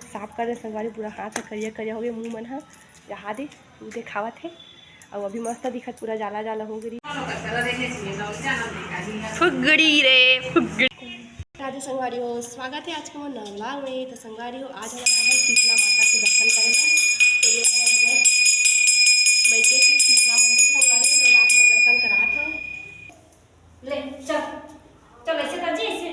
साफ कर दे संगवारी पूरा हाथ करिया करिया हो गए मुँह मन जहा दे तू खावत है और अभी मस्त दिखत पूरा जाला जाला हो गई फुगड़ी रे फुगड़ी। राधे संगवारी हो, स्वागत है आज के मोर नवा में। तो संगवारी हो आज हमारा है शीतला माता के दर्शन करेंगे। तो ये मैके के शीतला मंदिर संगवारी हो, तो रात में दर्शन करात हो। ले चल चल ऐसे कर जी ऐसे ऐसे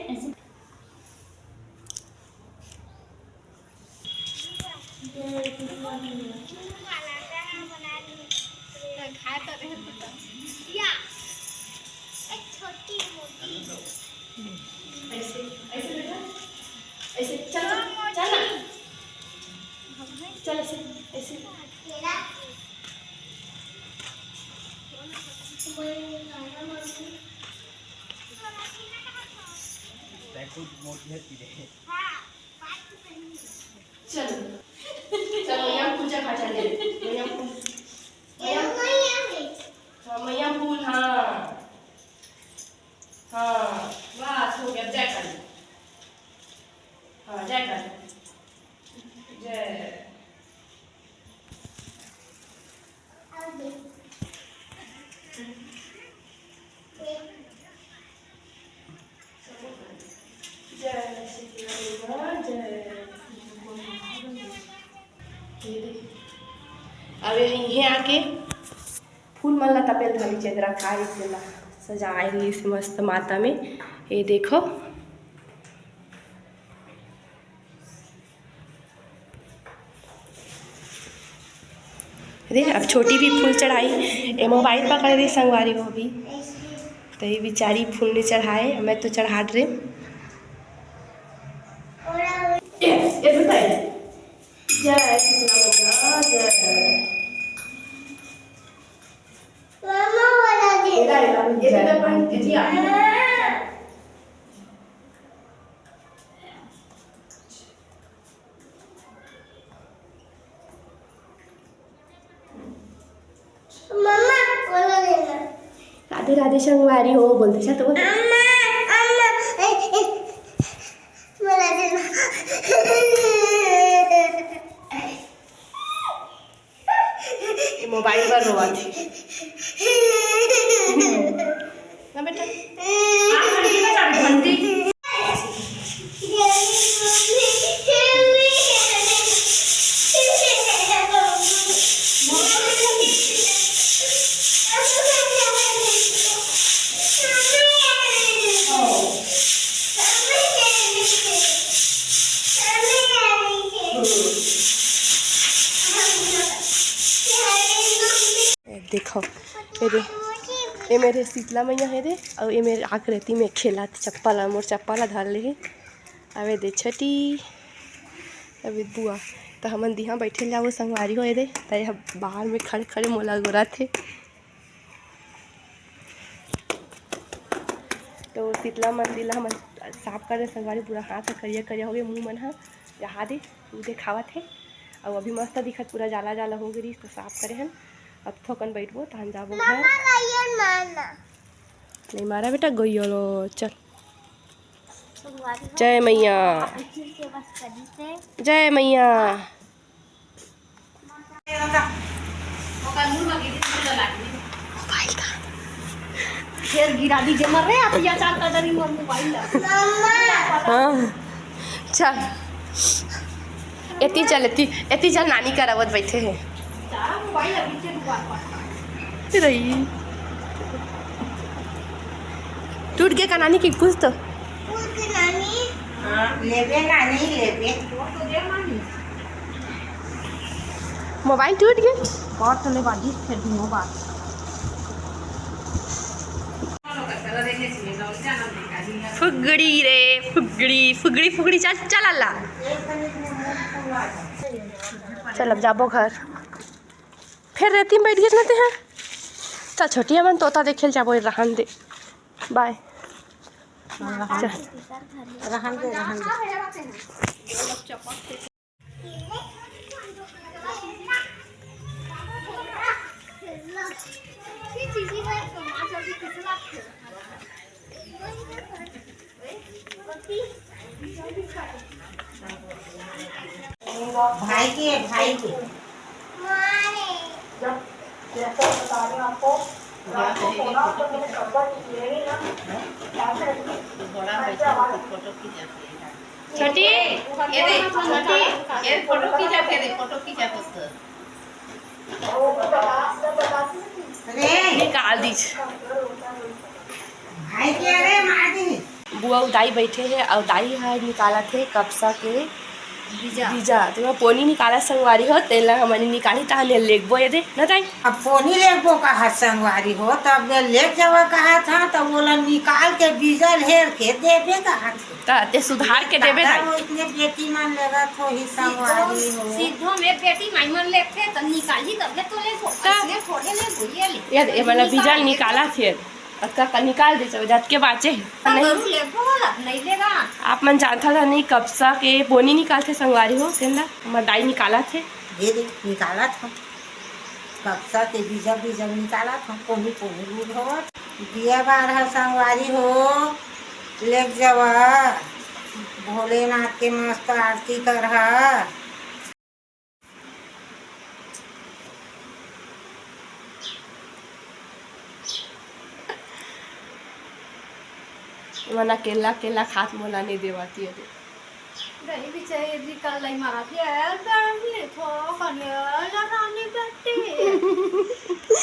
ऐसे ऐसे बेटा ऐसे चल चल ना चल ऐसे ऐसे चलो चलो यहाँ पूजा खा चले मैया फूल हाँ हाँ बस हो गया। जय कर हाँ जय कर जय अब यहीं आके फूल मन ला तपेल धली चेदरा खाए से ला सजाए रही से मस्त माता में। ये देखो देख अब छोटी भी फूल चढ़ाई ए मोबाइल पकड़ रही संगवारी हो अभी तो ये बेचारी फूल नहीं चढ़ाए मैं तो चढ़ा रहे। जय शीतला राधे राधे संगवारी हो बोलते छा तो मोबाइल पर रोवा थी ना बेटा देखो ये मेरे शीतला मैया है दे और ये मेरे आकृति में खेला चप्पल मोर चप्पल धर ले अवे दे छठी अभी बुआ तो हमन दिहा बैठे जाओ संगवारी हो दे तो बाहर में खड़े खड़े मोला गोरा थे। तो शीतला मंदिर ला हमन साफ कर दे संगवारी पूरा हाथ करिया करिया हो गए मुँह मन जहा दे तू खावत है और अभी मस्त दिखत पूरा जाला जाला हो गई तो साफ करे हन। अब थोकन बैठबो तहन जाबो घर नहीं मारा बेटा गोइलो चल। जय मैया जय मैया मोबाइल का फिर गिरा दीजिए मर रहे आप या चार का डरी मोर मोबाइल हाँ चल एती चल एती चल नानी का रवत बैठे हैं रही टूट गया का नानी की पूछ तो मोबाइल टूट गया बहुत चले बाजी फिर भी हो बात फुगड़ी रे फुगड़ी फुगड़ी फुगड़ी चल चल अल्लाह चल अब जाबो घर फिर रेती में बैठ गए रहते हैं। चल छोटी अमन तोता देखे जाबो रहन दे बाय रहन दे भाई के छोटी फोटो खींचा रे निकाल दीज। भाई के रे मादी बुआ दाई बैठे हैं और दाई है निकाला थे कपसा के बीजा तो पोनी निकाला संगवारी हो तेला हमारी निकाली ताने लेगबो ये दे ना दाई। अब पोनी लेबो कहा संगवारी हो तब ले जावा कहा था तब बोला निकाल के बीजा हेर के देबे कहा ते सुधार के देबे दाई। वो इतने बेटी मान लेगा तो ही संगवारी हो सीधो में बेटी माइमन लेखे त निकाली तब तो ले थोड़े ले भुइया ले यार ये वाला बीजा निकाला थे का निकाल दे सब जात के बाचे नहीं ले बोला नहीं लेगा। आप मन जानता था नहीं कपसा के पोनी निकालते संगवारी हो तेला हमार दाई निकाला थे दे निकाला था कपसा के बीजा निकाला था पोनी रूल हो दिया बार है संगवारी हो ले जावा भोलेनाथ के मस्त आरती कर मना केला खात मोला नहीं देवाती है नहीं बिचारी निकाल लाई मारा यार ले थो कन्या रानी बेटी